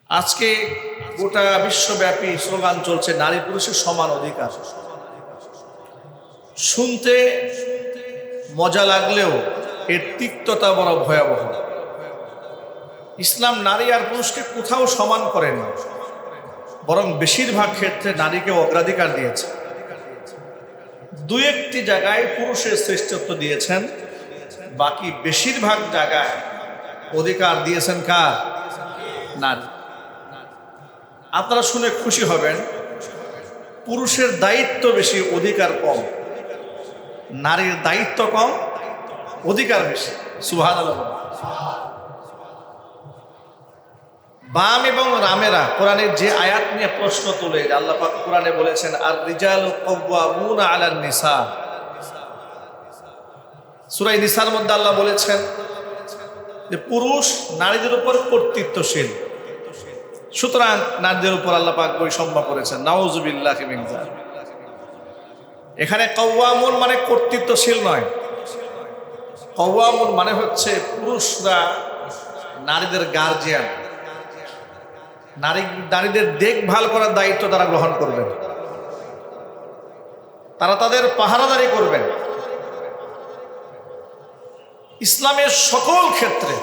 আজকে গোটা বিশ্বব্যাপী স্লোগান চলছে নারী পুরুষের সমান অধিকার। শুনতে মজা লাগলেও এর তিক্ততা বড় ভয়াবহ। ইসলাম নারী আর পুরুষকে কোথাও সমান করেন না, বরং বেশিরভাগ ক্ষেত্রে নারীকে অগ্রাধিকার দিয়েছে। দুই একটি জায়গায় পুরুষের শ্রেষ্ঠত্ব দিয়েছেন, বাকি বেশিরভাগ জায়গায় অধিকার দিয়েছেন কার? নারী। আপনারা শুনে খুশি হবেন, পুরুষের দায়িত্ব বেশি, অধিকার কম। নারীর দায়িত্ব কম, অধিকার বেশি। সুবহানাল্লাহ। বাম এবং রামেরা কোরআনের যে আয়াত নিয়ে প্রশ্ন তোলে, আল্লাহ পাক কোরআনে বলেছেন আর রিজালু কাওয়ামুনা আলান নিসা। সূরা নিসার মধ্যে আল্লাহ বলেছেন যে পুরুষ নারীদের উপর কর্তৃত্বশীল, সুতরাং নারীদের উপর আল্লাহ পাক বৈষম্য করেছেন। নাউযুবিল্লাহি মিন যালিক। এখানে কাওয়ামুন মানে কর্তৃত্বশীল নয়, কাওয়ামুন মানে হচ্ছে পুরুষরা নারীদের গার্জিয়ান, নারীদের দেখভাল করার দায়িত্ব তারা গ্রহণ করবেন, তারা তাদের পাহারাদারি করবেন। ইসলামের সকল ক্ষেত্রে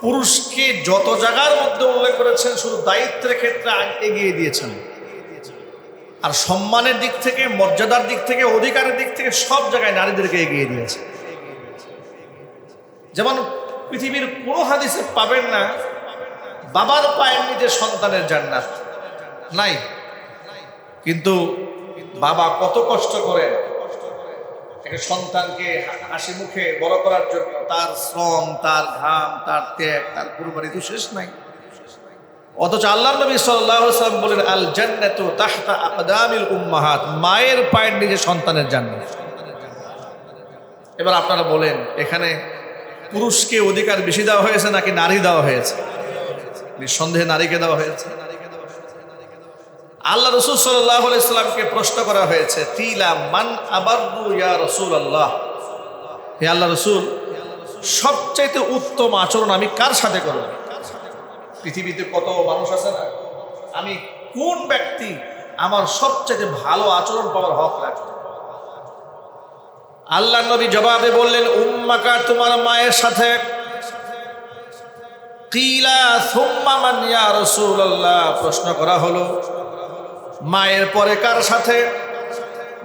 পুরুষকে যত জায়গার মধ্যে উল্লেখ করেছেন শুধু দায়িত্বের ক্ষেত্রে এগিয়ে দিয়েছেন, আর সম্মানের দিক থেকে, মর্যাদার দিক থেকে, অধিকারের দিক থেকে সব জায়গায় নারীদেরকে এগিয়ে দিয়েছে। যেমন পৃথিবীর কোনো হাদিসে পাবেন না বাবার পায়ের নিচে সন্তানের জান্নাত, নাই। কিন্তু বাবা কত কষ্ট করে একটা সন্তানকে হাসি মুখে বড় করার জন্য, তার শ্রম, তার ঘাম, তার ত্যাগ, তার কুরবানি তো শেষ নাই। অথচ আল্লাহর নবী সাল্লাল্লাহু আলাইহি ওয়াসাল্লাম বলেন আল জান্নাতু তাহতা আকদামিল উম্মাহাত, মায়ের পায়ের নিচে সন্তানের জান্নাত। এবার আপনারা বলেন, এখানে পুরুষকে অধিকার বেশি দেওয়া হয়েছে নাকি নারী দেওয়া হয়েছে? নিঃসন্দেহে নারীকে দেওয়া হয়েছে। আল্লাহ রাসূল সাল্লাল্লাহু আলাইহি ওয়াসাল্লামকে প্রশ্ন করা হয়েছে তিলা মান আবারু ইয়া রাসূলুল্লাহ, হে আল্লাহ রাসূল, সবচাইতে উত্তম আচরণ আমি কার সাথে করব? পৃথিবীতে কত মানুষ আছে না, আমি কোন ব্যক্তি আমার সবচাইতে ভালো আচরণ পাওয়ার হক রাখে? আল্লাহ নবী জবাবে বললেন উম্মাকা, তোমার মায়ের সাথে। কিলা সুম্মা মান ইয়া রাসূলুল্লাহ, প্রশ্ন করা হলো মায়ের পরে কার সাথে?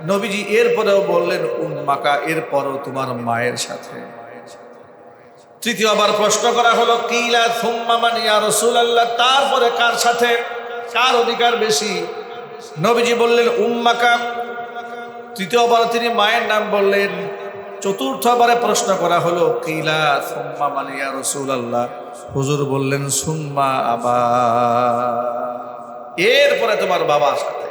নবীজি এরপরেও বললেন উম্মাকা, এরপরও তোমার মায়ের সাথে। তৃতীয়বার প্রশ্ন করা হলো কিলা সুম্মা মান ইয়া রাসূলুল্লাহ, তারপরে কার সাথে, কার অধিকার বেশি? নবীজি বললেন উম্মাকা। তৃতীয়বার তিনি মায়ের নাম বললেন। চতুর্থবারে প্রশ্ন করা হলো কিলা সুম্মা মান ইয়া রাসূলুল্লাহ, হুজুর বললেন সুম্মা আবা, এরপরে তোমার বাবার সাথে।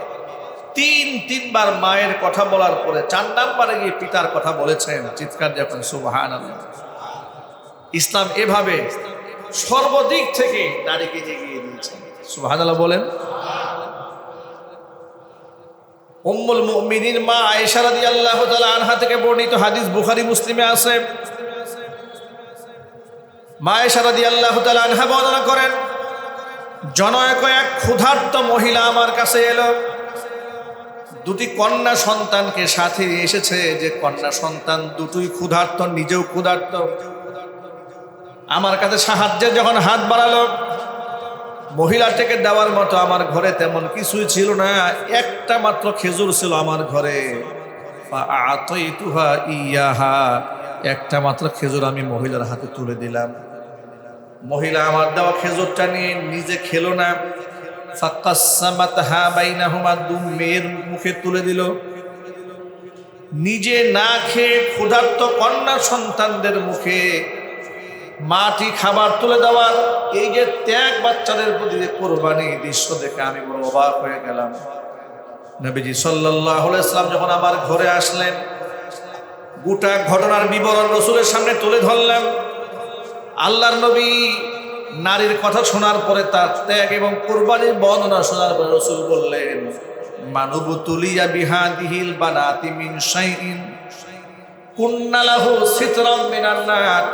তিনবার মায়ের কথা বলার পরে 4 নম্বরে গিয়ে পিতার কথা বলেছেন। চিৎকার যখন সুবহানাল্লাহ। ইসলাম এভাবে সর্বদিক থেকে নারীকে এগিয়ে দিয়েছেন। সুবহানাল্লাহ বলেন। উম্মুল মুমিনিন মা আয়েশা রাদিয়াল্লাহু তাআলা আনহা থেকে বর্ণিত হাদিস বুখারী মুসলিমে আছে। মা আয়েশা রাদিয়াল্লাহু তাআলা আনহা বর্ণনা করেন, জনৈক এক ক্ষুধার্ত মহিলা আমার কাছে এলো, দুটি কন্যা সন্তানকে সাথে এসেছে। যে কন্যা সন্তান দুটোই ক্ষুধার্ত, নিজেও ক্ষুধার্ত। আমার কাছে সাহায্যে যখন হাত বাড়ালো, মহিলাটাকে দেওয়ার মতো আমার ঘরে তেমন কিছুই ছিল না, একটা মাত্র খেজুর ছিল আমার ঘরে। ফাআতাইতুহা ইয়াহা, একটা মাত্র খেজুর আমি মহিলার হাতে তুলে দিলাম। মহিলা আমার দেওয়া খেজুরটা নিয়ে নিজে খেলো না, ফাকাসসামাতহা বাইনাহুমা, মেয়ের মুখে তুলে দিল। নিজে না খেয়ে ক্ষুধার্ত কন্যা সন্তানদের মুখে মাটি খাবার তুলে দেওয়ার এই যে ত্যাগ, বাচ্চাদের প্রতি যে কোরবানি, দৃশ্য দেখে আমি বড় অবাক হয়ে গেলাম। নবীজি সাল্লাল্লাহু আলাইহি ওয়াসাল্লাম যখন আমার ঘরে আসলেন, গোটা ঘটনার বিবরণ রাসূলের সামনে তুলে ধরলাম। আল্লাহর নবী নারীর কথা শোনার পরে, তার ত্যাগ এবং কোরবানির বর্ণনা শোনার পরে রাসূল বললেন মানুবতুলিয়া বিহাদিহিল বানাতি মিন শাইইন কুন্না লাহু সিতরাম মিনান নার,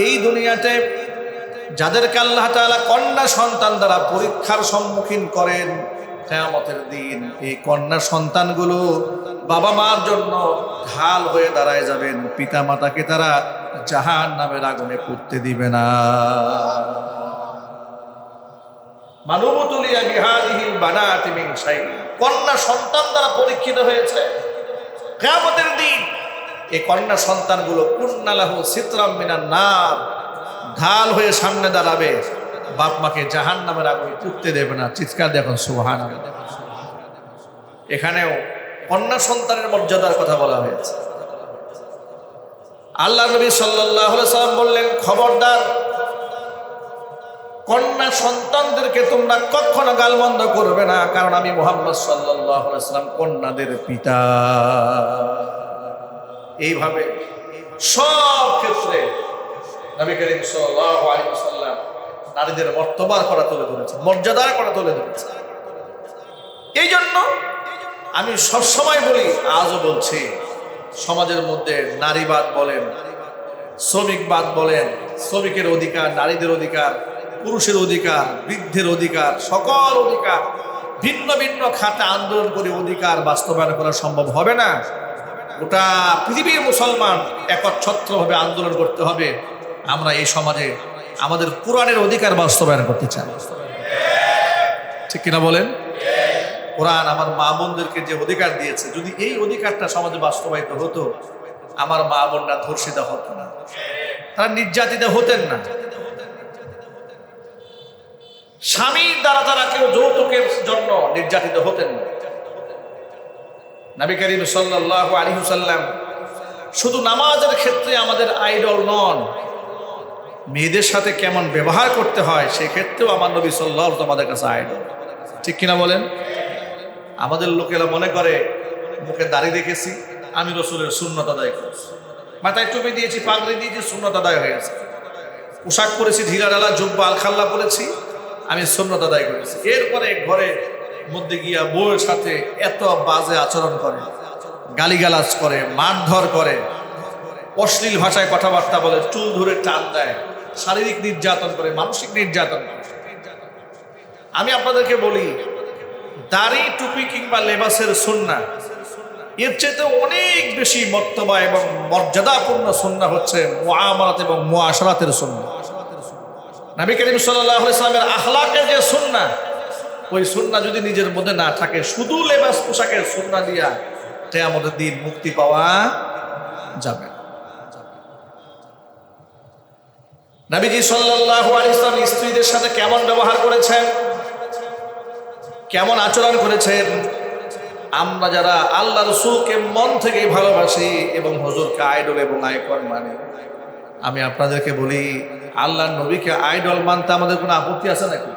এই দুনিয়াতে যাদেরকে আল্লাহ তাআলা কন্যা সন্তান দ্বারা পরীক্ষার সম্মুখীন করেন, কিয়ামতের দিন এই কন্যা সন্তানগুলো বাবা মার জন্য ঢাল হয়ে দাঁড়ায় যাবেন। পিতা মাতাকে তারা জাহান্নামের আগুনে পুড়তে দিবে না। মানবতুলিয়া বিহাদিহিল বানাতি মিন শাই, কন্যা সন্তান দ্বারা পরীক্ষিত হয়েছে। কিয়ামতের দিন এই কন্যা সন্তানগুলো কুন্নালাহু সিতরাম মিনান নার, ঢাল হয়ে সামনে দাঁড়াবে, বাপ মাকে জাহান্নামের আগুনে পুড়তে দেবে না। চিৎকার দেখুন সুবহানাল্লাহ। এখানেও কন্যা সন্তানের মর্যাদার কথা বলা হয়েছে। আল্লাহ নবী সাল্লাল্লাহু আলাইহি সাল্লাম বললেন, খবরদার কন্যা সন্তানদেরকে তোমরা কখনো গালমন্দ করবে না, কারণ আমি মুহাম্মদ সাল্লাল্লাহু আলাইহি সাল্লাম কন্যাদের পিতা। এইভাবে সব ক্ষেত্রে নবী করিম সাল্লাল্লাহু আলাইহি ওয়াসাল্লাম নারীদের মর্তবার করা তুলে ধরেছেন, মর্যাদার করা তুলে ধরেছেন। এই জন্য আমি সবসময় বলি, আজও বলছি, সমাজের মধ্যে নারীবাদ বলেন, শ্রমিকবাদ বলেন, শ্রমিকের অধিকার, নারীদের অধিকার, পুরুষের অধিকার, বৃদ্ধের অধিকার, সকল অধিকার ভিন্ন ভিন্ন খাতে আন্দোলন করে অধিকার বাস্তবায়ন করা সম্ভব হবে না। গোটা পৃথিবীর মুসলমান একচ্ছত্রভাবে আন্দোলন করতে হবে। আমরা এই সমাজে আমাদের কোরআনের অধিকার বাস্তবায়ন করতে চাই, ঠিক কিনা বলেন? কোরআন আমার মা বোনদেরকে যে অধিকার দিয়েছে, যদি এই অধিকারটা সমাজে বাস্তবায়িত হতো, আমার মা বোনরা ধর্ষিত হতো না, তারা নির্যাতিত হতেন না, স্বামীর দ্বারা তারা কেউ যৌতুকের জন্য নির্যাতিত হতেন না। নবী করিম সাল্লাল্লাহু আলাইহি ওয়াসাল্লাম শুধু নামাজের ক্ষেত্রে আমাদের আইডল নন, মেয়েদের সাথে কেমন ব্যবহার করতে হয় সেক্ষেত্রেও আমার নবী সাল্লাল্লাহু আলাইহি ওয়াসাল্লাম আমাদের কাছে আইডল, ঠিক কিনা বলেন? আমাদের লোকেরা মনে করে মুখে দাড়ি রেখেছি, আমি রসুলের সুন্নত আদায় করেছি, মাথায় টুপি দিয়েছি, পাগড়ি দিয়েছি, সুন্নত আদায় হয়ে গেছে, পোশাক পরেছি, ঢিলাঢালা জুব্বা আলখাল্লা পরেছি, আমি সুন্নত আদায় করেছি। এরপরে ঘরে মধ্যে গিয়া বউয়ের সাথে এত বাজে আচরণ করে, গালিগালাজ করে, মারধর করে, অশ্লীল ভাষায় কথাবার্তা বলে, চুল ধরে টান দেয়, শারীরিক নির্যাতন করে, মানসিক নির্যাতন করে। আমি আপনাদেরকে বলি, দাড়ি টুপি কিংবা লেবাসের সুন্নাহ এর চেয়ে অনেক বেশি মর্তবা এবং মর্যাদাপূর্ণ সুন্নাহ হচ্ছে মুআমালাত এবং মুআশারাতের সুন্নাহ। নবী করিম সাল্লাল্লাহু আলাইহি ওয়াসাল্লামের আখলাকের যে সুন্নাহ, ওই সুন্নাহ যদি নিজের মধ্যে না থাকে, শুধু লেবাস পোশাকের সুন্নাহ দিয়া কিয়ামতের দিন মুক্তি পাওয়া যাবে। নবীজি সাল্লাল্লাহু আলাইহি ওয়াসাল্লাম স্ত্রীদের সাথে কেমন ব্যবহার করেছেন, কেমন আচরণ করেছেন? আমরা যারা আল্লাহ রসুলকে মন থেকে ভালোবাসি এবং হুজুরকে আইডল এবং আইকন মানি, আমি আপনাদেরকে বলি, আল্লাহ নবীকে আইডল মানতে আমাদের কোনো আপত্তি আছে নাকি?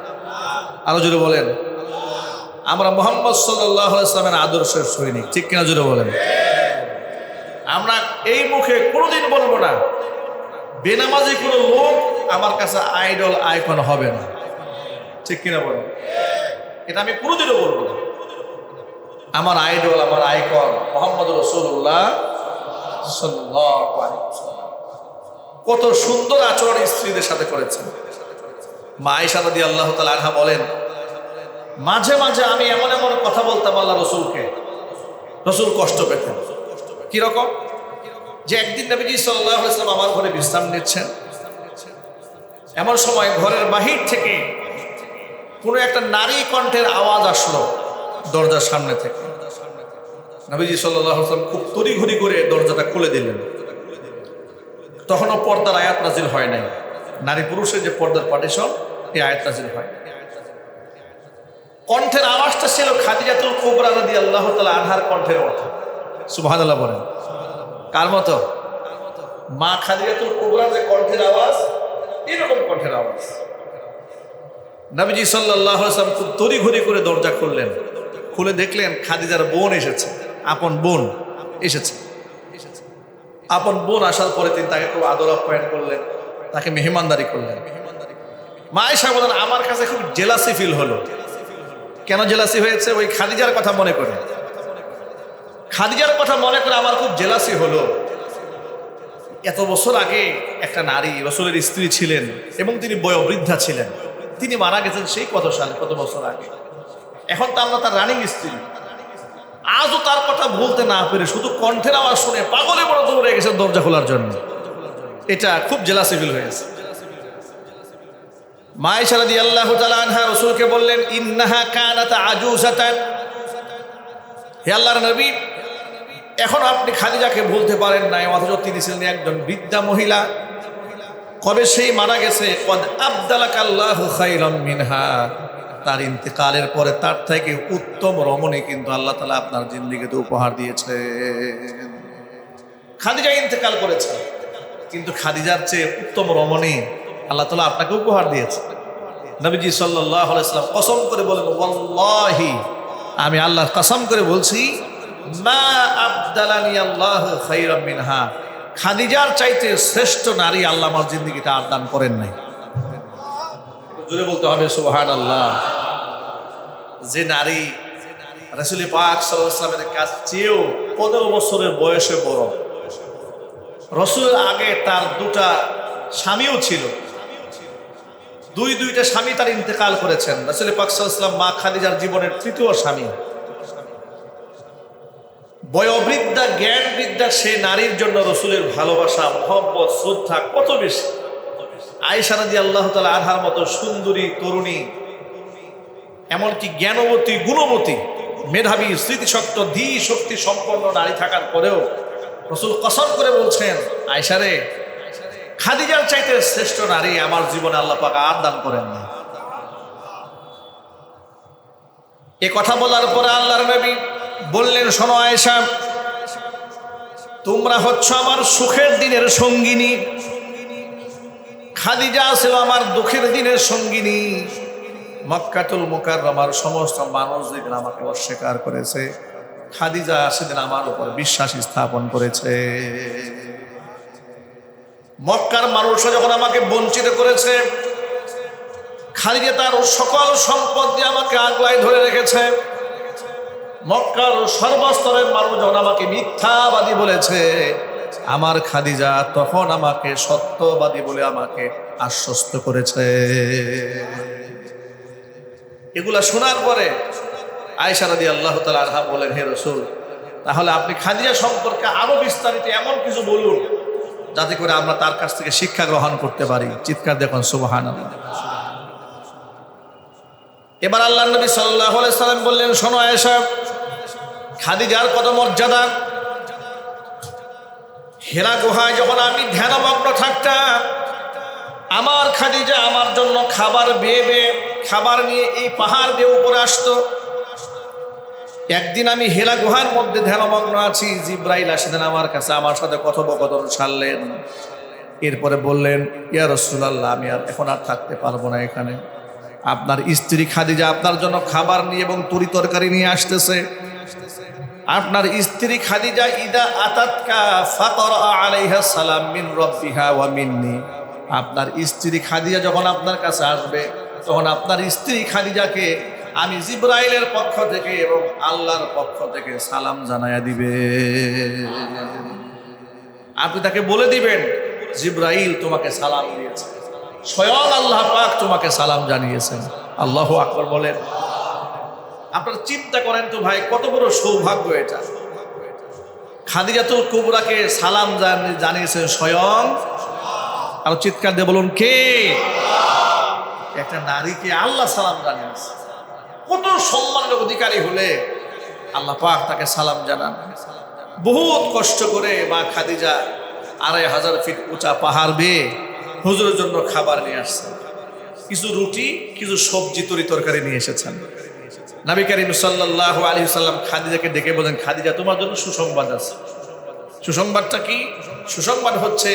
আরো জোরে বলেন। আমরা মুহাম্মদ সাল্লাল্লাহু আলাইহি ওয়াসাল্লামের আদর্শের সৈনিক, ঠিক কিনা জোরে বলেন। আমরা এই মুখে কোনোদিন বলবো না বেনামাজি কোনো লোক আমার কাছে আইডল আইকন হবে না, ঠিক কিনা বলেন। এটা আমি কোনোদিনও বলবো না। আমার আইডল, আমার আইকন মুহাম্মদ রাসূলুল্লাহ সাল্লাল্লাহু আলাইহি ওয়াসাল্লাম। কত সুন্দর আচরণ স্ত্রীদের সাথে করেছেন। মা আয়েশা রাদিয়াল্লাহু তাআলা আনহা বলেন, মাঝে মাঝে আমি এমন এমন কথা বলতাম আল্লাহ রসুলকে, রসুল কষ্ট পেতেন। কিরকম? যে একদিন নবীজি সাল্লাল্লাহু আলাইহি ওয়াসাল্লাম আমার ঘরে বিশ্রাম নিচ্ছেন, এমন সময় ঘরের বাহির থেকে কোনো একটা নারী কণ্ঠের আওয়াজ আসলো দরজার সামনে থেকে। নবীজি সাল্লাল্লাহু আলাইহি ওয়াসাল্লাম খুব তড়িঘড়ি করে দরজাটা খুলে দিলেন। তখনও পর্দার আয়াত নাজিল হয় নাই, নারী পুরুষের যে পর্দার পার্টিশন, এই আয়াত নাজিল হয়। কণ্ঠের আওয়াজটা ছিল খাদিজাতুল কুবরা রাদিয়াল্লাহু তাআলা আনহার কণ্ঠের মতো। সুবহানাল্লাহ বলেন। কার মতো? মা খাদিজাতুল কুবরার যে কণ্ঠের আওয়াজ, এরকম কণ্ঠের আওয়াজ। নবীজি সাল্লাল্লাহু আলাইহি ওয়াসাল্লাম খুব তড়িঘড়ি করে দরজা খুললেন, খুলে দেখলেন খাদিজার বোন এসেছে, আপন বোন এসেছে। আপন বোন আসার পরে তিনি তাকে খুব আদর আপ্যায়ন করলেন, তাকে মেহমানদারি করলেন। মা আয়েশা বলেন, আমার কাছে খুব জেলাসি ফিল হলো। কেন জেলাসি হয়েছে? ওই খাদিজার কথা মনে করে, খাদিজার কথা মনে করে আমার খুব জেলাসি হলো। এত বছর আগে একটা নারী রাসূলের স্ত্রী ছিলেন এবং তিনি বয়োবৃদ্ধা ছিলেন। তিনি মারা গেছেন সেই কত সালে, কত বছর আগে। এখন তো আমরা তার রানিং স্ত্রী, আজও তার কথা বলতে না পেরে শুধু কণ্ঠের আওয়াজ শুনে পাগলে বড় দৌড়ে গেছে দরজা খোলার জন্য। এটা খুব জেলাসি ফিল হয়েছে। মা আয়েশা রাদিয়াল্লাহু তাআলা আনহা রাসূলকে বললেন, ইন্নাহা কানাত আজুজাতান, হে আল্লাহর নবী, এখন আপনি খাদিজাকে বলতে পারেন নাই, অথচ তিনি ছিলেন একজন বৃদ্ধা মহিলা। কবে সেই মারা গেছে? কদ আবদালাকাল্লাহু খায়রাম মিনহা, তার ইন্তেকালের পরে তার থেকে উত্তম রমণী কিন্তু আল্লাহ তাআলা আপনার জিন্দেগিতে উপহার দিয়েছেন। খাদিজা ইন্তেকাল করেছে, কিন্তু খাদিজার চেয়ে উত্তম রমণী আল্লাহ তাআলা আপনাকে উপহার দিয়েছে। নবীজি সাল্লাল্লাহু আলাইহি ওয়াসাল্লাম কসম করে বলেন, ওয়াল্লাহি, আমি আল্লাহর কসম করে বলছি, মা আবদালানি আল্লাহু খায়রাম মিনহা, খাদিজার চাইতে শ্রেষ্ঠ নারী আল্লাহ আমার জিন্দেগিতে আর দান করেন নাই। জোরে বলতে হবে সুবহানাল্লাহ। যে নারী রাসূল পাক সাল্লাল্লাহু আলাইহি ওয়াসাল্লামের কাছ চেয়েও 15 বছরের বয়সে বড়, রাসূলের আগে তার দুটা স্বামীও ছিল, দুইটা স্বামী তার ইন্তেকাল করেছেন। রাসূল পাক সাল্লাল্লাহু আলাইহি ওয়াসাল্লাম মা খাদিজার জীবনের তৃতীয় স্বামী। বয়োবৃদ্ধা, জ্ঞান বৃদ্ধা সে নারীর জন্য রাসূলের ভালোবাসা, মহব্বত, শ্রদ্ধা কত বেশি। আয়েশা রাদিয়াল্লাহু তাআলা আনহার মতো সুন্দরী তরুণী, এমনকি জ্ঞানবতী, গুণবতী, মেধাবী, স্মৃতিশক্ত, ধী শক্তি সম্পন্ন নারী থাকার পরেও রাসূল কসম করে বলছেন, আয়েশা রে, খাদিজার চাইতে শ্রেষ্ঠ নারী আমার জীবনে আল্লাহ পাক আর দান করেন না। এ কথা বলার পরে আল্লাহর নবী বললেন, শোনো আয়েশা, তোমরা হচ্ছ আমার সুখের দিনের সঙ্গিনী, খাদিজা ছিল আমার দুঃখের দিনের সঙ্গিনী। মক্কাতুল মুকাররমার সমস্ত মানুষ যেদিন আমাকে অস্বীকার করেছে, খাদিজা সেদিন আমার উপর বিশ্বাস স্থাপন করেছে। মক্কার মানুষরা যখন আমাকে বঞ্চিত করেছে, খাদিজা তার সকল সম্পদ দিয়ে আমাকে আগলায় ধরে রেখেছে। মক্কার সর্বস্তরের মানুষ যখন আমাকে মিথ্যাবাদী বলেছে, আমার খাদিজা তখন আমাকে সত্যবাদী বলে আমাকে আশ্বস্ত করেছে। এগুলা শোনার পরে আয়েশা রাদিয়াল্লাহু তাআলা আনহা বলেন, হে রাসূল, তাহলে আপনি খাদিজা সম্পর্কে আরো বিস্তারিত এমন কিছু বলুন যাতে করে আমরা তার কাছ থেকে শিক্ষা গ্রহণ করতে পারি। চিৎকার দেখুন সুবহানাল্লাহ। এবার আল্লাহর নবী সাল্লাল্লাহু আলাইহি সাল্লাম বললেন, শোনো আয়েশা, খাদিজার কত মর্যাদা। হেরা গুহায় যখন আমি ধ্যানমগ্ন থাকতাম, আমার খাদিজা আমার জন্য খাবার বেয়ে খাবার নিয়ে এই পাহাড় দিয়ে উপরে আসতো। একদিন আমি হেরা গুহার মধ্যে ধ্যানমগ্ন আছি, জিব্রাইল আসলেন আমার কাছে, আমার সাথে কথোপকথন সারলেন। এরপরে বললেন, ইয়া রাসূলুল্লাহ, আমি এখন আর থাকতে পারবো না এখানে। আপনার স্ত্রী খাদিজা আপনার জন্য খাবার নিয়ে এবং তরি তরকারি নিয়ে আসতেছে। আপনার স্ত্রী খাদিজা ইদা আতাতকা ফাকরা আলাইহা সালাম মিন রাব্বিহা ওয়া মিন্নি, আপনার স্ত্রী খাদিজা যখন আপনার কাছে আসবে, তখন আপনার স্ত্রী খাদিজাকে আমি জিব্রাইলের পক্ষ থেকে এবং আল্লাহর পক্ষ থেকে সালাম জানায়া দিবে। আপনি তাকে বলে দিবেন, জিব্রাইল তোমাকে সালাম দিয়েছে, স্বয়ং আল্লাহ পাক তোমাকে সালাম জানিয়েছেন। আল্লাহু আকবার বলেন। আপনারা চিন্তা করেন তো ভাই, কত বড় সৌভাগ্য এটা। খাদিজাতুল কুবরাকে সালাম জানিয়েছেন স্বয়ং, আর চিৎকার দিয়ে বলুন কে? একটা নারীকে আল্লাহ সালাম জানিয়েছে। কত সম্মানের অধিকারী হলে আল্লাহ পাক তাকে সালাম জানান। বহুত কষ্ট করে মা খাদিজা 2500 ফিট উঁচা পাহাড় বেয়ে হুজুরের জন্য খাবার নিয়ে আসছেন। কিছু রুটি, কিছু সবজি, তরি তরকারি নিয়ে এসেছেন। নবী করিম সাল্লাল্লাহু আলাইহি সাল্লাম খাদিজাকে ডেকে বলেন, খাদিজা, তোমার জন্য সুসংবাদ আছে। সুসংবাদটা কি? সুসংবাদ হচ্ছে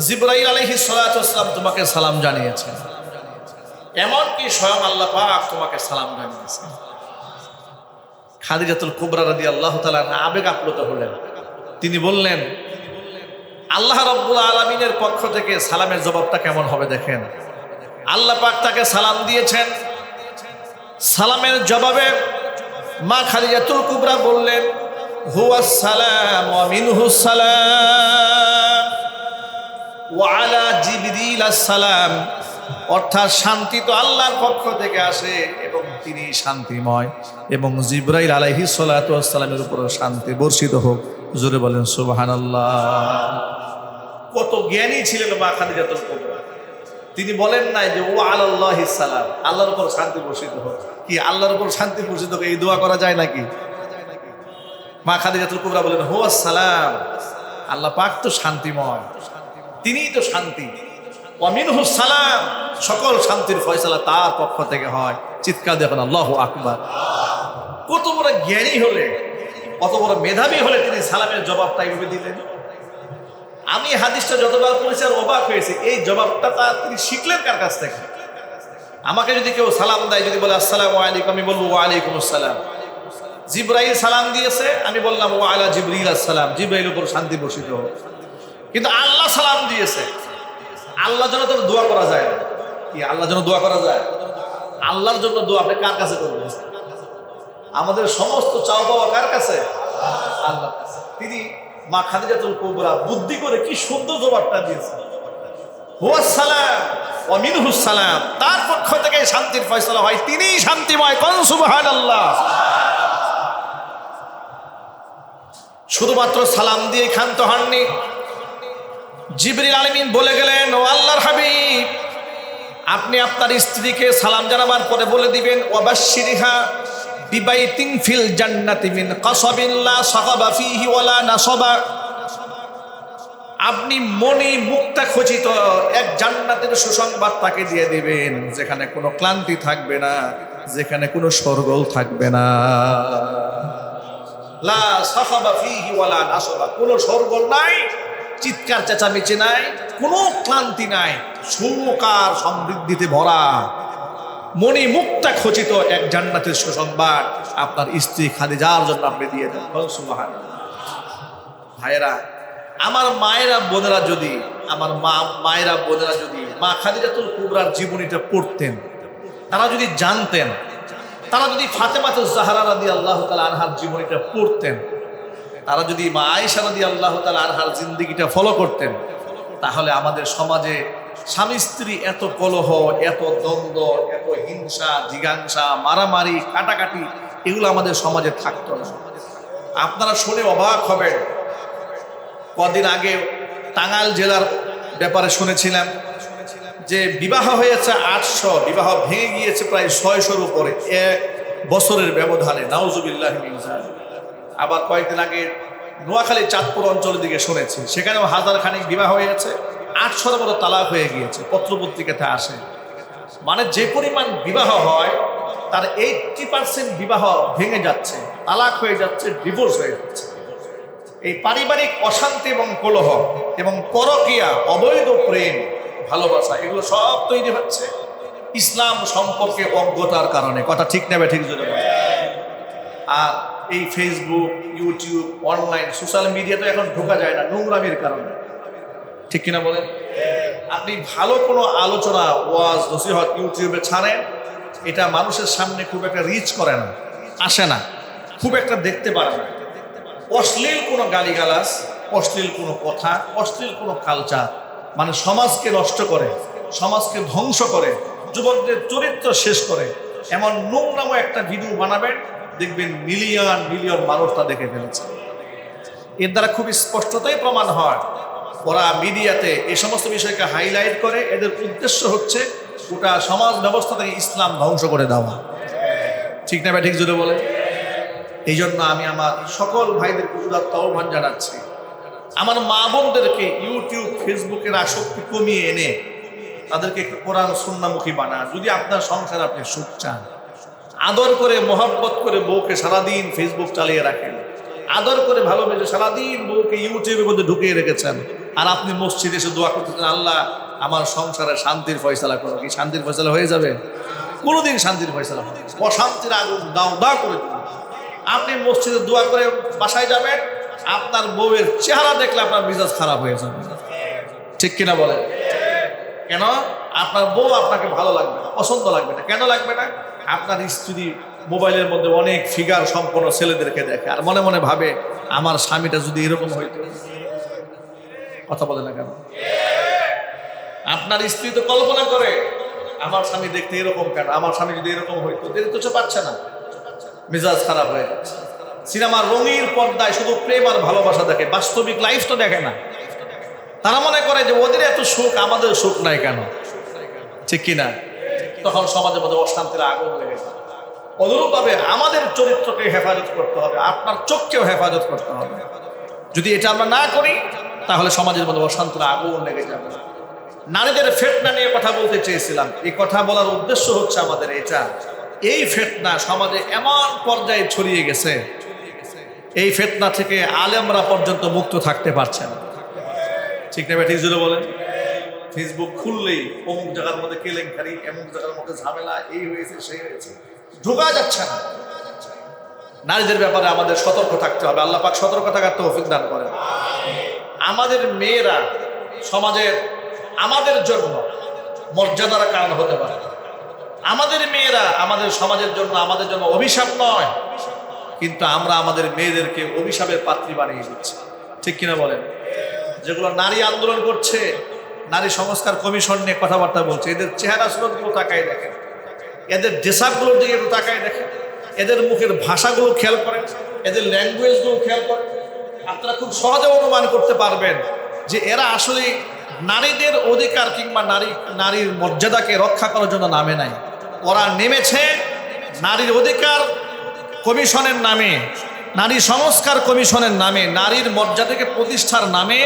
জিবরাইল আলাইহিস সালাতু ওয়াস সালাম তোমাকে সালাম জানিয়েছেন, এমনকি স্বয়ং আল্লাহ পাক তোমাকে সালাম জানিয়েছেন। খাদিজাতুল কুবরা রাদিয়াল্লাহু তাআলা আবেগ আপ্লুত হলেন। তিনি বললেন, আল্লাহ রাব্বুল আলামিনের পক্ষ থেকে সালামের জবাবটা কেমন হবে দেখেন। আল্লাহ পাক তাকে সালাম দিয়েছেন। সালামের জবাবে মা খাদিজাতুল কুবরা বললেন, হুয়াস সালাম ওয়া মিনহুস সালাম, ওয়া আলা জিবরিল আসসালাম, অর্থাৎ শান্তি তো আল্লাহর পক্ষ থেকে আসে এবং তিনি শান্তিময়, এবং জিবরাইল আলাইহিস সালাতু ওয়াস সালামের উপর শান্তি বর্ষিত হোক। জোরে বলেন সুবহানাল্লাহ। কত জ্ঞানী ছিলেন মা খাদিজাতুল কুবরা। তিনি বলেন নাই যে ও আলাল্লাহিস সালাম, আল্লাহর উপর শান্তি বর্ষিত হোক। কি আল্লাহর উপর শান্তি বর্ষিত হোক এই দোয়া করা যায় নাকি? মা খাদিজাতুল কুবরা বলেন হুয়াস সালাম, আল্লাহ পাক তো শান্তিময়, তিনিই তো শান্তি। ওয়া মিনহুস সালাম, সকল শান্তির ফয়সালা তার পক্ষ থেকে হয়। চিৎকার দেখুন আল্লাহু আকবার। কত বড় জ্ঞানী হলে, কত বড় মেধাবী হলে তিনি সালামের জবাবটা এইভাবে দিলেন। আমি হাদিসটা যতবার পড়েছি আর অবাক হয়েছে, এই জবাবটা তিনি শিখলেন কার কাছ থেকে? আমাকে যদি কেউ সালাম দেয়, যদি বলে আসসালামু আলাইকুম, আমি বলবো ওয়া আলাইকুম আসসালাম। জিবরাইল সালাম দিয়েছে, আমি বললাম ওয়া আলা জিবরিল আসসালাম, জিবরাইলের উপর শান্তি বর্ষিত হোক। কিন্তু আল্লাহ সালাম দিয়েছে, আল্লাহর জন্য তো দোয়া করা যায় না। কি আল্লাহর জন্য দোয়া করা যায়? আল্লাহর জন্য দোয়া আপনি কার কাছে করবেন? আমাদের সমস্ত চাওয়া পাওয়া কার কাছে? আল্লাহর কাছে। তিনি মা খাদিজাতুল কুবরা বুদ্ধি করে কি সুন্দর জবাবটা দিয়েছে, হুয়াস সালাম ওয়া মিনহুস সালাম, তার পক্ষ থেকে শান্তির ফয়সালা হয়, তিনিই শান্তিময়। কোন সুবহানাল্লাহ। শুধুমাত্র সালাম দিয়ে ক্ষান্ত হননি, জিবরিল আলামিন বলে গেলেন ও আল্লাহর হাবিব, আপনি আপনার স্ত্রীকে সালাম জানাবার পরে বলে দিবেন ওয়াবাশশিরহা বিবাইতিন ফিল জান্নাতি মিন কাসাবিন লা সাগাবা ফীহি ওয়ালা নাসাবা। আপনি মনি মুক্তা খচিত এক জান্নাতের সুসংবাদ তাকে দিয়ে দিবেন, যেখানে কোনো ক্লান্তি থাকবে না, যেখানে কোনো শোরগোল থাকবে না। লা সাগাবা ফীহি ওয়ালা নাসাবা, কোনো শোরগোল নাই, চিৎকার চেঁচামেচি নাই, কোনো ক্লান্তি নাই, সুখ আর সমৃদ্ধিতে ভরা মনি মুক্তা খচিত এক জান্নাতের সুসংবাদ আপনার স্ত্রী খাদিজার জন্য আপনি দিয়ে দেন। সুবহানাল্লাহ। ভাইয়েরা, আমার মায়েরা বোনেরা যদি, আমার মায়েরা বোনেরা যদি মা খাদিজাতুল কুবরার জীবনীটা পড়তেন, তারা যদি জানতেন, তারা যদি ফাতেমাতুজ জাহরা রাদিয়াল্লাহু তাআলা আনহার জীবনীটা পড়তেন, তারা যদি মা আয়েশা রাদিয়াল্লাহু তাআলা আনহার জিন্দেগিটা ফলো করতেন, তাহলে আমাদের সমাজে স্বামী স্ত্রী এত কলহ, এত দ্বন্দ্ব, এত হিংসা, জিজ্ঞাসা, মারামারি, কাটাকাটি, এগুলো আমাদের সমাজে থাকতো না। আপনারা শুনে অবাক হবেন, কদিন আগে টাঙ্গাইল জেলার ব্যাপারে শুনেছিলাম যে বিবাহ হয়েছে 800, বিবাহ ভেঙে গিয়েছে প্রায় 600-র উপরে এক বছরের ব্যবধানে। নাউজুবিল্লাহি মিন যালিক। আবার কয়েকদিন আগে নোয়াখালী চাঁদপুর অঞ্চলের দিকে শুনেছি, সেখানেও হাজার খানিক বিবাহ হয়েছে, 800-র মতো তালাক হয়ে গিয়েছে, পত্রপত্রিকাতে আসে। মানে যে পরিমাণ বিবাহ হয় তার 80% বিবাহ ভেঙে যাচ্ছে, তালাক হয়ে যাচ্ছে, ডিভোর্স হয়ে যাচ্ছে। এই পারিবারিক অশান্তি এবং কলহ এবং পরকীয়া, অবৈধ প্রেম, ভালোবাসা, এগুলো সব তৈরি হচ্ছে ইসলাম সম্পর্কে অজ্ঞতার কারণে। কথা ঠিক নেবে? ঠিক জোরে বলে। আর এই Facebook, YouTube, online, social media তো এখন ঢোকা যায় না নোংরামির কারণে। ঠিক কিনা বলেন? আপনি ভালো কোনো আলোচনা, ওয়াজ, নসিহত ইউটিউবে ছাড়েন, এটা মানুষের সামনে খুব একটা রিচ করে না, আসে না, খুব একটা দেখতে পারে না। অশ্লীল কোনো গালিগালাজ, অশ্লীল কোনো কথা, অশ্লীল কোনো কালচার, মানে সমাজকে নষ্ট করে, সমাজকে ধ্বংস করে, যুবকদের চরিত্র শেষ করে, এমন নোংরামো একটা ভিডিও বানাবেন, দেখবেন মিলিয়ন মিলিয়ন মানুষ তা দেখে ফেলেছে। এর দ্বারা খুব স্পষ্টতাই প্রমাণ হয় ওরা মিডিয়াতে এই সমস্ত বিষয়কে হাইলাইট করে, এদের উদ্দেশ্য হচ্ছে গোটা সমাজ ব্যবস্থা থেকে ইসলাম ধ্বংস করে দেওয়া। ঠিক না ভাই? ঠিক যদি বলে। এই জন্য আমি আমার সকল ভাইদেরকে উদাত্ত আহ্বান জানাচ্ছি, আমার মা বোনদেরকে ইউটিউব, ফেসবুকের আসক্তি কমিয়ে এনে তাদেরকে কোরআন সুন্নাহমুখী বানান। যদি আপনার সংসার আপনি সুখ চান, আদর করে মহব্বত করে বউকে সারাদিন ফেসবুক চালিয়ে রাখেন, আদর করে ভালোবেসে সারাদিন বউকে ইউটিউবের মধ্যে ঢুকিয়ে রেখেছেন, আর আপনি মসজিদে এসে দোয়া করতেছেন আল্লাহ আমার সংসারে শান্তির ফয়সালা করো, কি শান্তির ফয়সালা হয়ে যাবে? কোনোদিন শান্তির ফয়সালা হবে? অশান্তির আগুন দাও দাও করে দিন। আপনি মসজিদে দোয়া করে বাসায় যাবেন, আপনার বউয়ের চেহারা দেখলে আপনার মেজাজ খারাপ হয়ে যাবে। ঠিক কিনা বলে? কেন? আপনার বউ আপনাকে ভালো লাগবে না, পছন্দ লাগবে না। কেন লাগবে না? আপনার স্ত্রী মোবাইলের মধ্যে অনেক ফিগার সম্পন্ন ছেলেদেরকে দেখে, আর মনে মনে ভাবে আমার স্বামীটা যদি এরকম হইতো। কথা বলে না কেন? আপনার স্ত্রী তো কল্পনা করে, আমার স্বামী দেখতে এরকম কেন, আমার স্বামী যদি এরকম হইতো, দেখতে তো পাচ্ছে না, মেজাজ খারাপ হয়ে যাচ্ছে। সিনেমার রঙিন পর্দায় শুধু প্রেম আর ভালোবাসা দেখে, বাস্তবিক লাইফ তো দেখে না। তারা মনে করে যে ওদের এত সুখ, আমাদের সুখ নাই কেন, ঠিক কিনা? তখন সমাজের মধ্যে অশান্তির আগুন লেগে যায়। অনুরূপভাবে আমাদের চরিত্রকে হেফাজত করতে হবে, আপনার চোখকেও হেফাজত করতে হবে। যদি এটা আমরা না করি তাহলে সমাজের মধ্যে অশান্তির আগুন লেগে যাবে। নারীদের ফিতনা নিয়ে কথা বলতে চেয়েছিলাম। এই কথা বলার উদ্দেশ্য হচ্ছে আমাদের এটা, এই ফিতনা সমাজে এমন পর্যায়ে ছড়িয়ে গেছে, এই ফিতনা থেকে আলেমরা পর্যন্ত মুক্ত থাকতে পারছে না, ঠিক না? ঠিক জুড়ে বলেন। ফেসবুক খুললেই অমুক জায়গার মধ্যে কেলেঙ্কারি, এমুক জায়গার মধ্যে ঝামেলা, এই হয়েছে সেই হয়েছে, ঢোকা যাচ্ছে না। নারীদের ব্যাপারে আমাদের সতর্ক থাকতে হবে। আল্লাহ পাক সতর্ক থাকার তৌফিক দান করেন। আমাদের মেয়েরা সমাজের আমাদের জন্য মর্যাদার কারণ হতে পারে। আমাদের মেয়েরা আমাদের সমাজের জন্য, আমাদের জন্য অভিশাপ নয়, কিন্তু আমরা আমাদের মেয়েদেরকে অভিশাপের পাত্রী বানিয়ে দিচ্ছি, ঠিক কিনা বলেন? যেগুলো নারী আন্দোলন করছে, নারী সংস্কার কমিশন নিয়ে কথাবার্তা বলছে, এদের চেহারা সুরতগুলো তাকায় দেখেন, এদের ড্রেসআপগুলোর দিকে একটু তাকায় দেখেন, এদের মুখের ভাষাগুলো খেয়াল করেন, এদের ল্যাঙ্গুয়েজগুলো খেয়াল করেন। আপনারা খুব সহজে অনুমান করতে পারবেন যে এরা আসলে নারীদের অধিকার কিংবা নারীর মর্যাদাকে রক্ষা করার জন্য নামে নাই। ওরা নেমেছে নারীর অধিকার কমিশনের নামে, নারী সংস্কার কমিশনের নামে, নারীর মর্যাদাকে প্রতিষ্ঠার নামে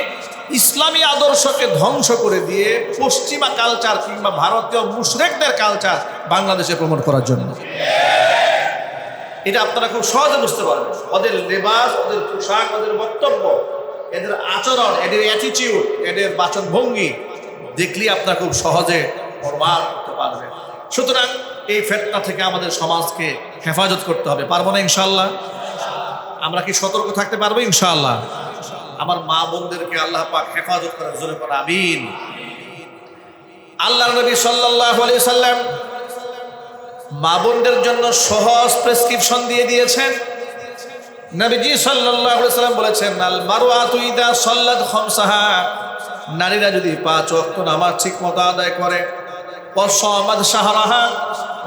ইসলামী আদর্শকে ধ্বংস করে দিয়ে পশ্চিমা কালচার কিংবা ভারতীয় মুশরিকদের কালচার বাংলাদেশে প্রমোট করার জন্য। এটা আপনারা খুব সহজে বুঝতে পারবেন। ওদের লেবাস, ওদের পোশাক, ওদের বক্তব্য, এদের আচরণ, এদের অ্যাটিটিউড, এদের বাচনভঙ্গি দেখলেই আপনারা খুব সহজে প্রমাণ করতে পারবেন। সুতরাং এই ফিতনা থেকে আমাদের সমাজকে হেফাজত করতে হবে। পারবো না ইনশাআল্লাহ? আমরা কি সতর্ক থাকতে পারবো ইনশাআল্লাহ? আমার মা বোনদেরকে আল্লাহ পাক হেফাজত করার জন্য করে আমিন। আল্লাহর নবী সাল্লাল্লাহু আলাইহি সাল্লাম মা বোনদের জন্য সহজ প্রেসক্রিপশন দিয়ে দিয়েছেন। নবীজি সাল্লাল্লাহু আলাইহি সাল্লাম বলেছেন, আল মারওয়াতু ইদা সাল্লাত খামসাহা, নারীরা যদি 5 ওয়াক্ত নামাজ ঠিকমতো আদায় করে, ওয়াসামাদ শাহরাহা,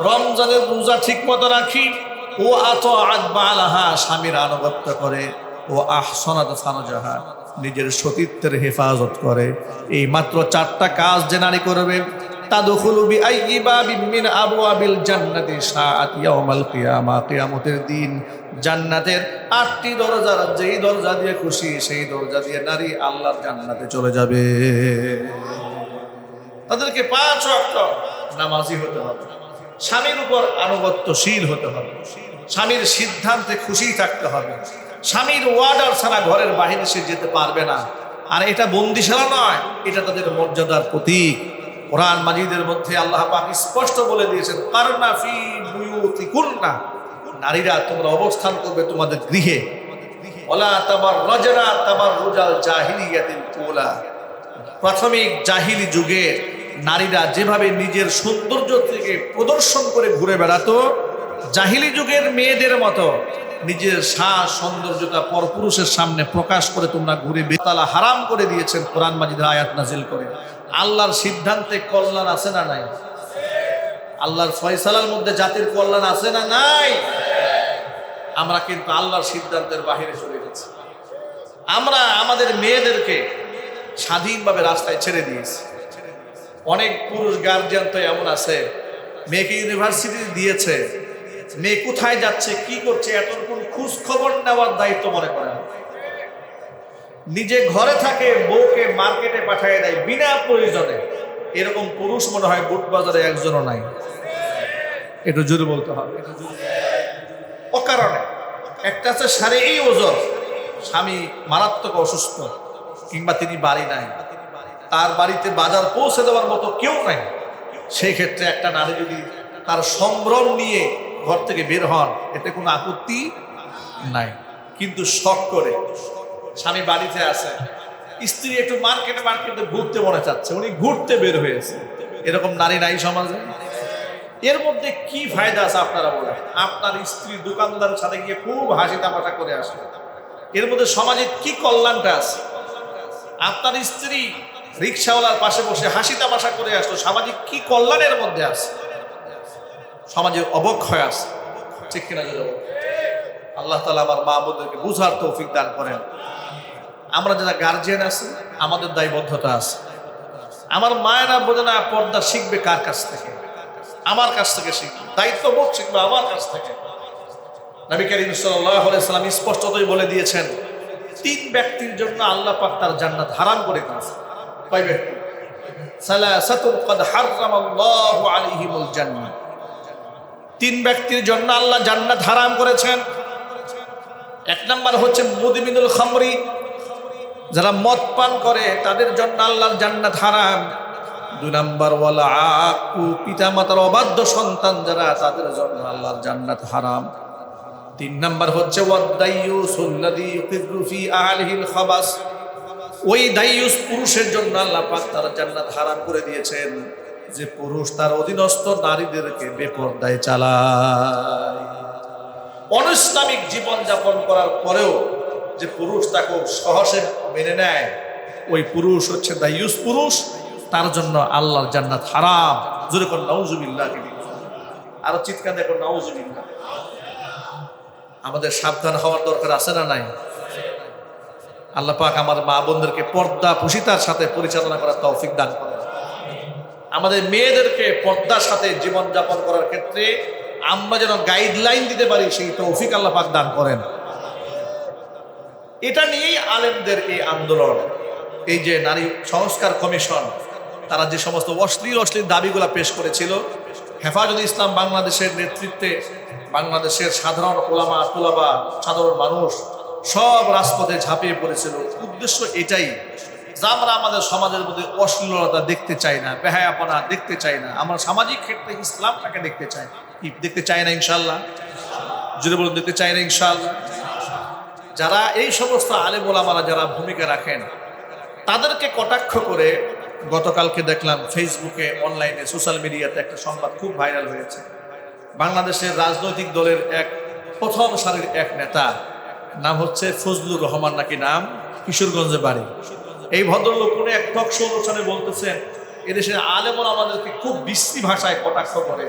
রমজানের রোজা ঠিকমতো রাখি, ও আতাআত বালাহা, স্বামীর আনুগত্য করে, ও আহসানাত ফারজাহা, নিজের সতীত্বের হেফাজত করে, এই মাত্র 4টা কাজ যে নারী করবে, তাদখুলু বিআইয়ি বাবিন মিন আবওয়াবিল জান্নাতি শাআত ইয়াউমাল কিয়ামা, কিয়ামতের দিন জান্নাতের 8টি দরজার যেই দরজা দিয়ে খুশি সেই দরজা দিয়ে নারী আল্লাহর জান্নাতে চলে যাবে। তাদেরকে 5 ওয়াক্ত নামাজি হতে হবে, স্বামীর উপর আনুগত্যশীল হতে হবে, স্বামীর সিদ্ধান্তে খুশি থাকতে হবে, স্বামীর ওয়ার্ডার ছাড়া ঘরের বাইরে সে যেতে পারবে না। আর এটা বন্দিশালা নয়, এটা তাদের মর্যাদার প্রতীক। কোরআন মাজিদের মধ্যে আল্লাহ পাক স্পষ্ট বলে দিয়েছেন, কারনা ফি বুয়ুতিকুন্না, নারীরা তোমরা অবস্থান করবে তোমাদের গৃহে, ওয়ালা তাবাররাজনা তাবাররুজাল জাহিলিয়াতিল উলা, প্রাথমিক জাহিলি যুগে নারীরা যেভাবে নিজের সৌন্দর্য থেকে প্রদর্শন করে ঘুরে বেড়াতো, জাহিলি যুগের মেয়েদের মতো নিজের সৌন্দর্যতা পরপুরুষের সামনে প্রকাশ করে তোমরা ঘুরে বেতালা হারাম করে দিয়েছেন কোরআন মাজিদের আয়াত নাজিল করে। আল্লাহর সিদ্ধান্তে কল্যাণ আছে না নাই? আল্লাহর ফয়সালার মধ্যে জাতির কল্যাণ আছে না নাই? আমরা কিন্তু আল্লাহর সিদ্ধান্তের বাহিরে চলে গেছি। আমরা আমাদের মেয়েদেরকে স্বাধীনভাবে রাস্তায় ছেড়ে দিয়েছি। অনেক পুরুষ গার্জিয়ান তো এমন আছে, মেয়েকে ইউনিভার্সিটি দিয়েছে, মেয়ে কোথায় যাচ্ছে কি করছে এত কোন খোঁজ খবর নেওয়ার দায়িত্ব মনে করে না। নিজে ঘরে থাকে, বউকে মার্কেটে পাঠিয়ে দেয় বিনা প্রয়োজনে। এরকম পুরুষ মনে হয় বুট বাজারে একজনও নাই। একটু জোরে বলতে হবে, অকারণে। একটা আছে শারীরিক ওজর, স্বামী মারাত্মক অসুস্থ কিংবা তিনি বাড়ি নাই, তার বাড়িতে বাজার পৌঁছে দেওয়ার মতো কেউ নাই। সেই ক্ষেত্রে একটা নারী যদি তার সম্ভ্রম নিয়ে ঘর থেকে বের হন, এতে কোনো আপত্তি নাই। কিন্তু শখ করে স্বামী বাড়িতে আছে, স্ত্রী একটু মার্কেটে ঘুরতে মনে চাচ্ছে, উনি ঘুরতে বের হয়েছে, এরকম নারী নাই সমাজে। এর মধ্যে কি ফায়দা আছে আপনারা বলেন? আপনার স্ত্রী দোকানদারের সাথে গিয়ে খুব হাসি তামাশা করে আসে, এর মধ্যে সমাজে কি কল্যাণটা আছে? আপনার স্ত্রী রিক্সাওয়ালার পাশে বসে হাসি তামাশা করে আসলো, সামাজিক কি কল্যাণের মধ্যে আছে, সমাজের অবক্ষয় আছে, ঠিক কিনা? আল্লাহ তাআলা আমার মা বোনদেরকে বুঝার তৌফিক দান করেন। আমরা যারা গার্জিয়ান আছি আমাদের দায়বদ্ধতা আছে। আমার মায়েরা বোঝে না পর্দা শিখবে কার কাছ থেকে? আমার কাছ থেকে শিখবে, দায়িত্ববোধ শিখবে আমার কাছ থেকে। নবী করিম সাল্লাল্লাহু আলাইহি সাল্লাম স্পষ্টতই বলে দিয়েছেন, 3 ব্যক্তির জন্য আল্লাহ পাক তার জান্নাত হারাম করে দিয়েছেন। কয় ব্যক্তি? সালাসাতুন ক্বাদ হারামাল্লাহু আলাইহিমুল জান্নাহ। 3 ব্যক্তির জন্য আল্লাহ জান্নাত হারাম করেছেন। 1 নাম্বার হচ্ছে মুদমিনুল খামরি, যারা মদ পান করে তাদের জন্য আল্লাহর জান্নাত হারাম। 2 নাম্বার ওয়াল আকু, পিতামাতার অবাধ্য সন্তান যারা, তাদের জন্য আল্লাহর জান্নাত হারাম। 3 নাম্বার হচ্ছে ওয়াদাইয়ুসুল্লাযী ইউকিরু ফি আহলিহিল খাবাস, ওই দাইয়ুস পুরুষের জন্য আল্লাহ পাক তার জান্নাত হারাম করে দিয়েছেন, যে পুরুষ তার অধীনস্থ নারীদেরকে বেপরদায় চালায়। অনৈসলামিক জীবন যাপন করার পরেও যে পুরুষ তাকে সহসে মেনে নেয়, ওই পুরুষ হচ্ছে দাইয়ুস পুরুষ, তার জন্য আল্লাহর জান্নাত হারাম। জোরে কোন নাউজুবিল্লাহ, আরো চিৎকার দেখো নাউজুবিল্লাহ। আমাদের সাবধান হওয়ার দরকার আছে না নাই? আল্লাহ পাক আমার মা বোনদেরকে পর্দা পুশিতার সাথে পরিচালনা করার তৌফিক দান করেন। আমাদের মেয়েদেরকে পর্দার সাথে জীবন যাপন করার ক্ষেত্রে আমরা যেন গাইডলাইন দিতে পারি, সেই তৌফিক আল্লাহ পাক দান করেন। এটা নিয়েই আলেমদের এই আন্দোলন। এই যে নারী সংস্কার কমিশন, তারা যে সমস্ত অশ্লীল দাবিগুলা পেশ করেছিল, হেফাজতে ইসলাম বাংলাদেশের নেতৃত্বে বাংলাদেশের সাধারণ ওলামা তুলাবা, সাধারণ মানুষ সব রাজপথে ঝাঁপিয়ে পড়েছিল। উদ্দেশ্য এটাই যে আমরা আমাদের সমাজের মধ্যে অশ্লীলতা দেখতে চাই না, বেহায়াপনা দেখতে চাই না। আমরা সামাজিক ক্ষেত্রে ইসলামটাকে দেখতে চাই। কি দেখতে চাই না? ইনশাআল্লাহ। যদি বলুন দেখতে চাই না ইনশাআল্লাহ। যারা এই সমস্ত আলেম ওলামারা যারা ভূমিকা রাখেন, তাদেরকে কটাক্ষ করে গতকালকে দেখলাম ফেসবুকে, অনলাইনে, সোশ্যাল মিডিয়াতে একটা সংবাদ খুব ভাইরাল হয়েছে। বাংলাদেশের রাজনৈতিক দলের এক প্রথম সারির এক নেতা, নাম হচ্ছে ফজলুর রহমান নাকি নাম, কিশোরগঞ্জে বাড়ি। এই ভদ্রলোক কোনো এক টক শো অনুষ্ঠানে বলতেছেন, এদেশের আলেম ওলামাদেরকে খুব বিশ্রী ভাষায় কটাক্ষ করে,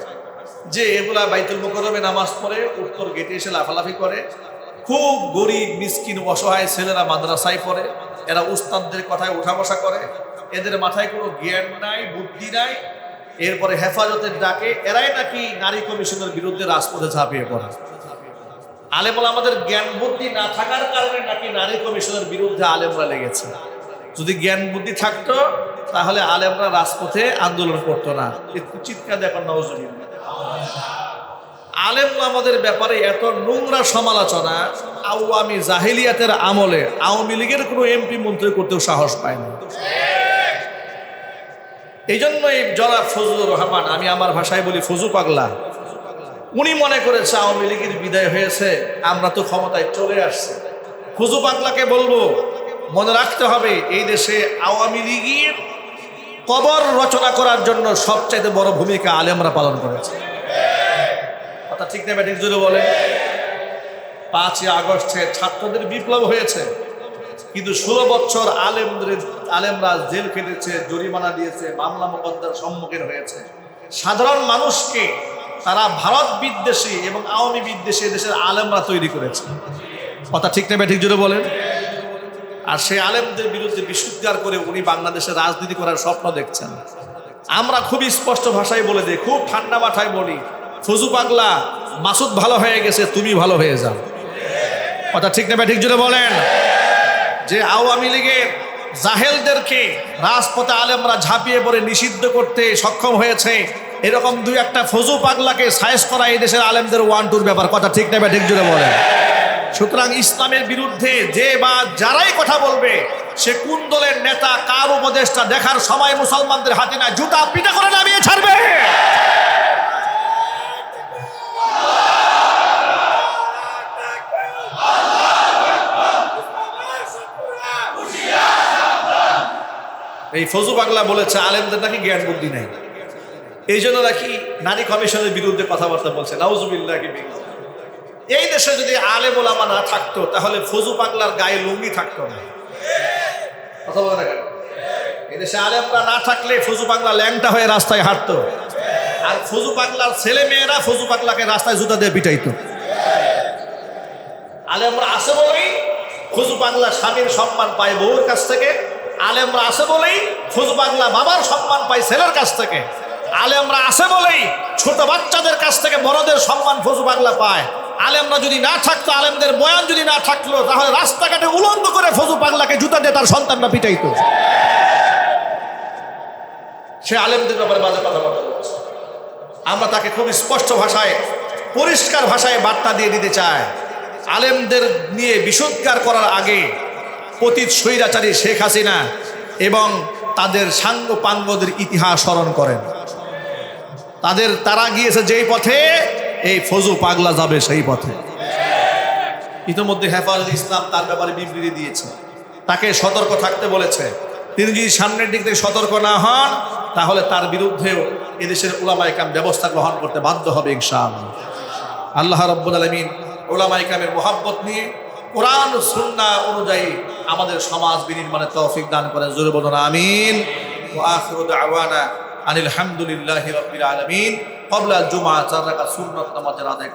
যে এগুলা বাইতুল মুকাররমে নামাজ পড়ে, উত্তর গেটে এসে লাফালাফি করে, খুব গরিব মিসকিন অসহায় ছেলেরা মাদ্রাসায় পড়ে, এরা উস্তাদদের কথায় উঠা বসা করে, এদের মাথায় কোনো জ্ঞান নাই, বুদ্ধি নাই। এরপরে হেফাজতের ডাকে এরাই নাকি নারী কমিশনের বিরুদ্ধে রাজপথে ঝাঁপিয়ে পড়ে। আলেমরা আমাদের জ্ঞান বুদ্ধি না থাকার কারণে নাকি নারী কমিশনের বিরুদ্ধে আলেমরা লেগেছে। যদি জ্ঞান বুদ্ধি থাকতো তাহলে আলেমরা রাজপথে আন্দোলন করতো না। একটু চিৎকার দেখো নাউজুবিল্লাহ। আলেমরা আমাদের ব্যাপারে এত নোংরা সমালোচনা আওয়ামী জাহিলিয়াতের আমলে আওয়ামী লীগের কোনো এমপি মন্ত্রী করতেও সাহস পায়নি। এই জন্যই জনাব ফজলুর রহমান, আমি আমার ভাষায় বলি ফজু পাগলা, উনি মনে করেছে আওয়ামী লীগের বিদায় হয়েছে, আমরা তো ক্ষমতায় চলে আসছি। ফজু পাগলাকে বলবো, মনে রাখতে হবে এই দেশে আওয়ামী লীগের কবর রচনা করার জন্য সবচাইতে বড় ভূমিকা আলেমরা পালন করেছে। কথা ঠিক না ব্যাটিক জুড়ে বলে? 5ই আগস্টে ছাত্রদের বিপ্লব হয়েছে, কিন্তু 16 বছর আলেমরা জেল খেটেছে, জরিমানা দিয়েছে, মামলা মোকদ্দমার সম্মুখীন হয়েছে। সাধারণ মানুষকে তারা ভারত বিদ্বেষী এবং আওয়ামী বিদ্বেষী দেশের আলেমরা তৈরি করেছে। কথা ঠিক না ব্যাটিক জুড়ে বলেন? আর সেই আলেমদের বিরুদ্ধে বিশুদ্ধার করে উনি বাংলাদেশে রাজনীতি করার স্বপ্ন দেখছেন। আমরা খুবই স্পষ্ট ভাষায় বলে দিই, খুব ঠান্ডা মাথায় বলি, ফজু পাগলা, মাসুদ ভালো হয়ে গেছে, তুমি ভালো হয়ে যাও। কথা ঠিক না ব্যাটিক জুড়ে বলেন? যে আওয়ামী লীগের জাহেলদেরকে রাজপথে আলেমরা ঝাঁপিয়ে পড়ে নিষিদ্ধ করতে সক্ষম হয়েছে, এরকম 2-1টা ফজু পাগলাকে সাইজ করা এই দেশের আলেমদের 1-2 ব্যাপার। কথা ঠিক না ব্যাটিক জুড়ে বলেন? সুতরাং ইসলামের বিরুদ্ধে যে বা যারাই কথা বলবে, সে কোন দলের নেতা, কার উপদেষ্টা, দেখার সময় মুসলমানদের হাতে না, জুতা পিটা করে নামিয়ে ছাড়বে। এই ফজু পাগলা বলেছে আলেমদের নাকি জ্ঞান বুদ্ধি নেই, এই জন্য নাকি নারী কমিশনের বিরুদ্ধে কথাবার্তা বলছে। নাউজুবিল্লাহ। এই দেশে যদি আলেম ওলামা না থাকতো তাহলে ফজু পাগলার গায়ে লুঙ্গি থাকতো না। কথা বলে না কেন? এদেশে আলেমরা না থাকলে ফজু পাগলা ল্যাংটা হয়ে রাস্তায় হাঁটতো, আর ফজু পাগলার ছেলে মেয়েরা ফজু পাগলাকে রাস্তায় জুতা দিয়ে পিটাইতো। আলেমরা আছে বলেই ফজু পাগলা স্বামীর সম্মান পায় বউর কাছ থেকে, আলেমরা আছে বলেই ফজু পাগলা বাবার সম্মান পায় ছেলের কাছ থেকে, আলেমরা আছে বলেই ছোট বাচ্চাদের কাছ থেকে বড়দের সম্মান ফজু পাগলা পায়। আলেমরা যদি না থাকতো, আলেমদের বয়ান যদি না থাকলো, তাহলে রাস্তাঘাটে উলঙ্গ করে ফজু পাগলাকে জুতা দিয়ে তার সন্তানরা পিটাইতো। সে আলেমদের ব্যাপারে বাজে কথা বলছে। আমরা তাকে খুব স্পষ্ট ভাষায়, পরিষ্কার ভাষায় বার্তা দিয়ে দিতে চাই, আলেমদের নিয়ে বিষোদ্গার করার আগে পতিত স্বৈরাচারী শেখ হাসিনা এবং তাদের সাঙ্গ পাঙ্গদের ইতিহাস স্মরণ করেন। তারা গিয়েছে যেই পথে, এই ফজু পাগলা যাবে সেই পথে। ইতিমধ্যে হেফাজত ইসলাম তার ব্যাপারে বিবৃতি দিয়েছে, তাকে সতর্ক থাকতে বলেছে। তিনি যদি সামনের দিক থেকে সতর্ক না হন, তাহলে তার বিরুদ্ধেও এদেশের উলামায়ে কেরাম ব্যবস্থা গ্রহণ করতে বাধ্য হবে ইনশাআল্লাহ। আল্লাহ রাব্বুল আলামিন উলামায়ে কেরামের মুহাব্বত নিয়ে কোরআন ও সুন্নাহ অনুযায়ী আমাদের সমাজ বিনির্মাণের তৌফিক দান করেন। জোরে বলুন আমিন। ওয়া আখিরু দাওয়ানা আনিল হামদুলিল্লাহি রাব্বিল আলামিন। ক্বাবলা আল জুমআ 4 রাকাত সুন্নাত নামাজের আদায়